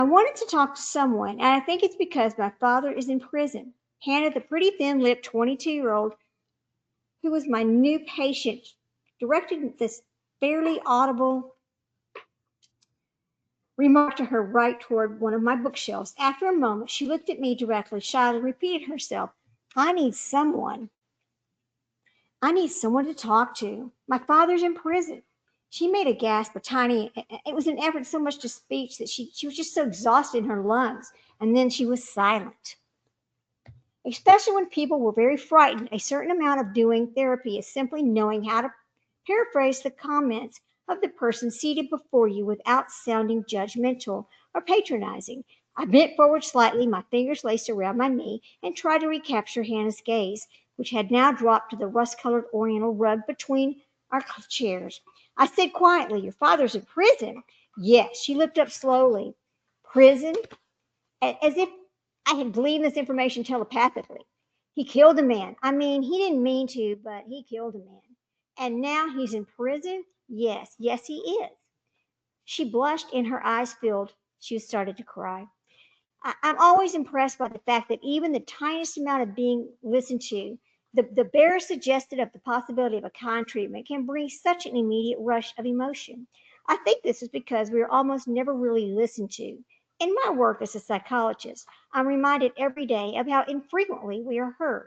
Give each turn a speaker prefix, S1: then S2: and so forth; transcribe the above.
S1: I wanted to talk to someone, and I think it's because my father is in prison. Hannah, the pretty thin lipped 22-year-old who was my new patient, directed this fairly audible remark to her right toward one of my bookshelves. After a moment, she looked at me directly, shyly repeated herself. I need someone. I need someone to talk to. My father's in prison. She made a gasp, a tiny, it was an effort so much to speech that she was just so exhausted in her lungs. And then she was silent. Especially when people were very frightened, a certain amount of doing therapy is simply knowing how to paraphrase the comments of the person seated before you without sounding judgmental or patronizing. I bent forward slightly, my fingers laced around my knee, and tried to recapture Hannah's gaze, which had now dropped to the rust colored oriental rug between our chairs. I said quietly, Your father's in prison. Yes, she looked up slowly. Prison? As if I had gleaned this information telepathically. He killed a man. I mean, he didn't mean to, but he killed a man. And now he's in prison? Yes, yes, he is. She blushed and her eyes filled. She started to cry. I'm always impressed by the fact that even the tiniest amount of being listened to, the barest suggested of the possibility of a kind treatment, can bring such an immediate rush of emotion. I think this is because we are almost never really listened to. In my work as a psychologist, I'm reminded every day of how infrequently we are heard.